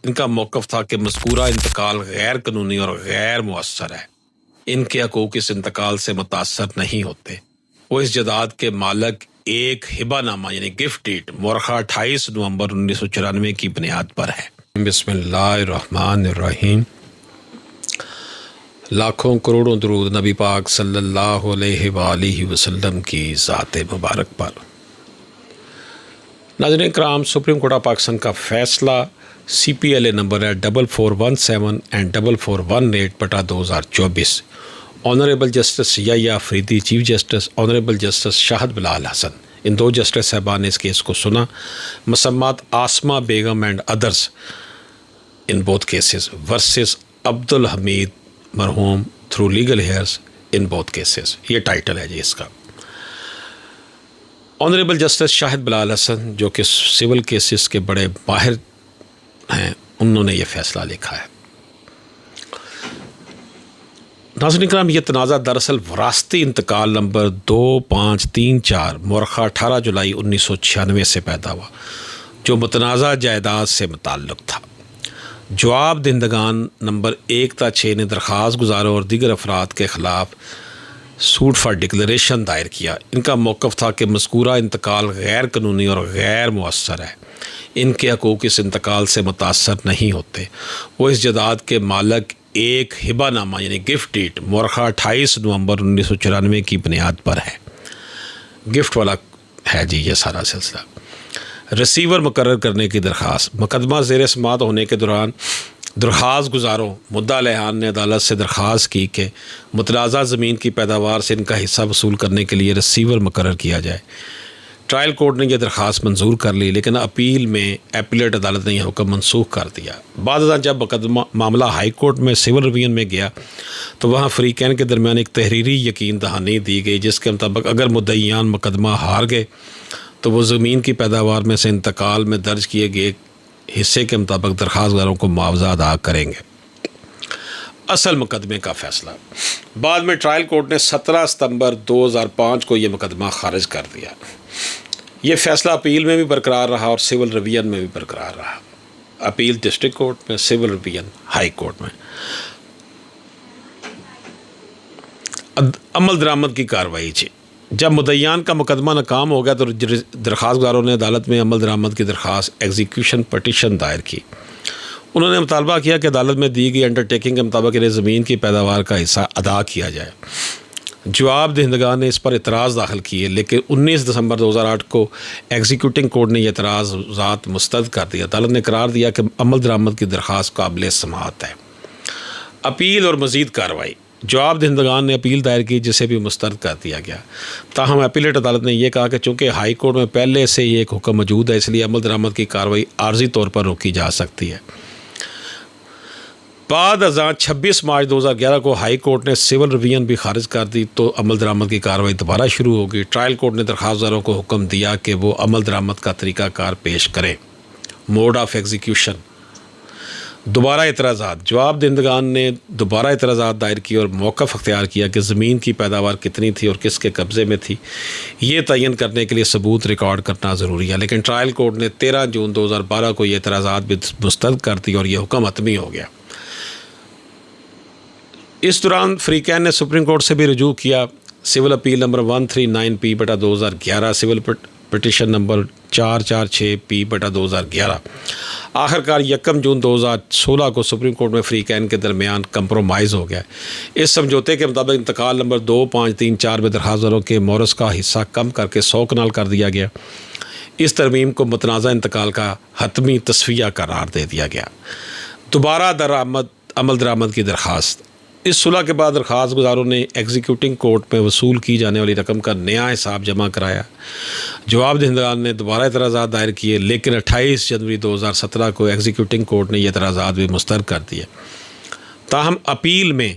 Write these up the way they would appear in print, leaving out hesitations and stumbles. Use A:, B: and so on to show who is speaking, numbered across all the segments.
A: ان کا موقف تھا کہ مذکورہ انتقال غیر قانونی اور غیر مؤثر ہے، ان کے حقوق اس انتقال سے متاثر نہیں ہوتے۔ وہ اس جائیداد کے مالک ایک ہبہ نامہ یعنی گفٹ ڈیڈ مورخہ 28 نومبر 1994 کی بنیاد پر ہے۔ بسم اللہ الرحمن الرحیم۔ لاکھوں کروڑوں درود نبی پاک صلی اللہ علیہ وآلہ وسلم کی ذات مبارک پر۔ ناظرین کرام، سپریم کورٹ آف پاکستان کا فیصلہ CPLA نمبر ہے 4417 and 4418/2024۔ Honourable justice Yahya Afridi chief justice, honourable justice Shahid Bilal Hassan, ان دو جسٹس صاحبان نے اس کیس کو سنا۔ مسمات Asma Begum and others in both cases versus Abdul Hameed مرحوم through legal heirs in both cases, یہ ٹائٹل ہے جی اس کا۔ آنریبل جسٹس شاہد بلال حسن جو کہ سول کیسز کے بڑے ماہر ہیں، انہوں نے یہ فیصلہ لکھا ہے۔ ناظرین کرام، یہ تنازع دراصل وراثتی انتقال نمبر 2534 مورخہ 18 جولائی 1996 سے پیدا ہوا، جو متنازع جائیداد سے متعلق تھا۔ جواب دہندگان نمبر 1 تا 6 نے درخواست گزاروں اور دیگر افراد کے خلاف سوٹ فار ڈکلریشن دائر کیا۔ ان کا موقف تھا کہ مذکورہ انتقال غیر قانونی اور غیر مؤثر ہے، ان کے حقوق اس انتقال سے متاثر نہیں ہوتے۔ وہ اس جائیداد کے مالک ایک ہبہ نامہ یعنی گفٹ ڈیڈ مورخہ 28 نومبر 1994 کی بنیاد پر ہے۔ گفٹ والا ہے جی یہ سارا سلسلہ۔ ریسیور مقرر کرنے کی درخواست۔ مقدمہ زیر سماعت ہونے کے دوران درخواست گزاروں مدعا علیحان نے عدالت سے درخواست کی کہ متنازع زمین کی پیداوار سے ان کا حصہ وصول کرنے کے لیے ریسیور مقرر کیا جائے۔ ٹرائل کورٹ نے یہ درخواست منظور کر لی، لیکن اپیل میں ایپیلیٹ عدالت نے یہ حکم منسوخ کر دیا۔ بعد ازاں جب معاملہ ہائی کورٹ میں سول ریویژن میں گیا تو وہاں فریقین کے درمیان ایک تحریری یقین دہانی دی گئی، جس کے مطابق اگر مدعیان مقدمہ ہار گئے تو وہ زمین کی پیداوار میں سے انتقال میں درج کیے گئے حصے کے مطابق درخواست گزاروں کو معاوضہ ادا کریں گے۔ اصل مقدمے کا فیصلہ۔ بعد میں ٹرائل کورٹ نے 17 ستمبر 2005 کو یہ مقدمہ خارج کر دیا۔ یہ فیصلہ اپیل میں بھی برقرار رہا اور سول ریویژن میں بھی برقرار رہا۔ اپیل ڈسٹرکٹ کورٹ میں، سول ریویژن ہائی کورٹ میں۔ عمل درآمد کی کارروائی جی۔ جب مدعیان کا مقدمہ ناکام ہو گیا تو درخواست گزاروں نے عدالت میں عمل درآمد کی درخواست ایگزیکیوشن پٹیشن دائر کی۔ انہوں نے مطالبہ کیا کہ عدالت میں دی گئی انڈرٹیکنگ کے مطابق انہیں زمین کی پیداوار کا حصہ ادا کیا جائے۔ جواب دہندگان نے اس پر اعتراض داخل کیے، لیکن 19 دسمبر 2008 کو ایگزیکیوٹنگ کورٹ نے یہ اعتراضات مسترد کر دیا۔ عدالت نے قرار دیا کہ عمل درآمد کی درخواست قابل سماعت ہے۔ اپیل اور مزید کارروائی۔ جواب دہندگان نے اپیل دائر کی، جسے بھی مسترد کر دیا گیا۔ تاہم اپیلیٹ عدالت نے یہ کہا کہ چونکہ ہائی کورٹ میں پہلے سے ہی ایک حکم موجود ہے، اس لیے عمل درآمد کی کارروائی عارضی طور پر روکی جا سکتی ہے۔ بعد ازاں 26 مارچ 2011 کو ہائی کورٹ نے سول ریویژن بھی خارج کر دی تو عمل درآمد کی کارروائی دوبارہ شروع ہوگی۔ ٹرائل کورٹ نے درخواست داروں کو حکم دیا کہ وہ عمل درآمد کا طریقہ کار پیش کریں۔ Mode of execution. دوبارہ اعتراضات۔ جواب دہندگان نے دوبارہ اعتراضات دائر کی اور موقف اختیار کیا کہ زمین کی پیداوار کتنی تھی اور کس کے قبضے میں تھی، یہ تعین کرنے کے لیے ثبوت ریکارڈ کرنا ضروری ہے، لیکن ٹرائل کورٹ نے 13 جون 2012 کو یہ اعتراضات بھی مسترد کر دی اور یہ حکم حتمی ہو گیا۔ اس دوران فریقین نے سپریم کورٹ سے بھی رجوع کیا۔ Civil appeal number 139P/2011، civil petition number 446P/2011۔ آخرکار 1 جون 2016 کو سپریم کورٹ میں فریقین کے درمیان کمپرومائز ہو گیا۔ اس سمجھوتے کے مطابق انتقال نمبر 2534 میں درخواست داروں کے مورث کا حصہ کم کر کے 100 کنال کر دیا گیا۔ اس ترمیم کو متنازع انتقال کا حتمی تصفیہ قرار دے دیا گیا۔ دوبارہ عمل درآمد کی درخواست۔ اس صلح کے بعد درخواست گزاروں نے ایگزیکیوٹنگ کورٹ میں وصول کی جانے والی رقم کا نیا حساب جمع کرایا۔ جواب دہندگان نے دوبارہ اعتراضات دائر کیے، لیکن 28 جنوری 2017 کو ایگزیکیوٹنگ کورٹ نے یہ اعتراضات بھی مسترد کر دیے۔ تاہم اپیل میں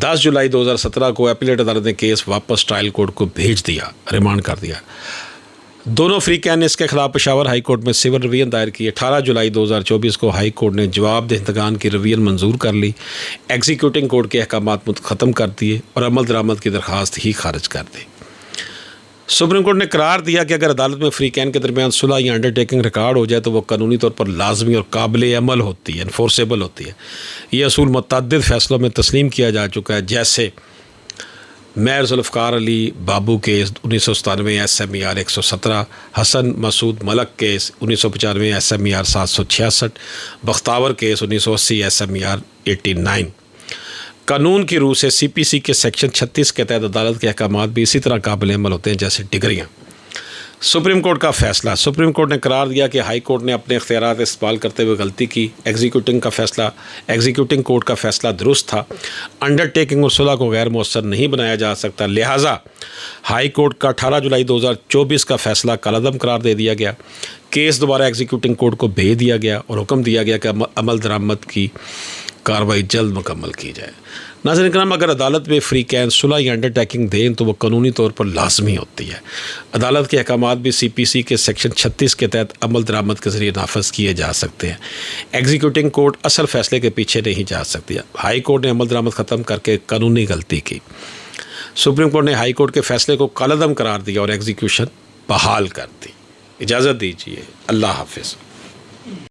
A: 10 جولائی 2017 کو ایپیلیٹ عدالت نے کیس واپس ٹرائل کورٹ کو بھیج دیا، ریمانڈ کر دیا۔ دونوں فریقین نے اس کے خلاف پشاور ہائی کورٹ میں سول ریویژن دائر کی۔ 18 جولائی 2024 کو ہائی کورٹ نے جواب دہندگان کی ریویژن منظور کر لی، ایگزیکیوٹنگ کورٹ کے احکامات ختم کر دیے اور عمل درآمد کی درخواست ہی خارج کر دی۔ سپریم کورٹ نے قرار دیا کہ اگر عدالت میں فریقین کے درمیان صلح یا انڈرٹیکنگ ریکارڈ ہو جائے تو وہ قانونی طور پر لازمی اور قابل عمل ہوتی ہے، انفورسیبل ہوتی ہے۔ یہ اصول متعدد فیصلوں میں تسلیم کیا جا چکا ہے، جیسے میر ذوالفقار علی بابو کیس 1997 SMER 117، حسن مسعود ملک کیس 1995 SMER 766، بختاور کیس 1980 SMER 89۔ قانون کی روح سے CPC کے سیکشن 36 کے تحت عدالت کے احکامات بھی اسی طرح قابل عمل ہوتے ہیں جیسے ڈگریاں۔ سپریم کورٹ کا فیصلہ۔ سپریم کورٹ نے قرار دیا کہ ہائی کورٹ نے اپنے اختیارات استعمال کرتے ہوئے غلطی کی، ایگزیکیوٹنگ کورٹ کا فیصلہ درست تھا، انڈرٹیکنگ اور صلح کو غیر مؤثر نہیں بنایا جا سکتا، لہٰذا ہائی کورٹ کا 18 جولائی 2024 کا فیصلہ کالعدم قرار دے دیا گیا۔ کیس دوبارہ ایگزیکیوٹنگ کورٹ کو بھیج دیا گیا اور حکم دیا گیا کہ عمل درآمد کی کارروائی جلد مکمل کی جائے۔ ناظرین کرام، اگر عدالت میں فریقین صلح یا انڈرٹیکنگ دیں تو وہ قانونی طور پر لازمی ہوتی ہے۔ عدالت کے احکامات بھی CPC کے سیکشن 36 کے تحت عمل درآمد کے ذریعے نافذ کیے جا سکتے ہیں۔ ایگزیکیوٹنگ کورٹ اصل فیصلے کے پیچھے نہیں جا سکتی۔ ہائی کورٹ نے عمل درآمد ختم کر کے قانونی غلطی کی۔ سپریم کورٹ نے ہائی کورٹ کے فیصلے کو کالعدم قرار دیا اور ایگزیکیوشن بحال کر دی۔ اجازت دیجیے، اللہ حافظ۔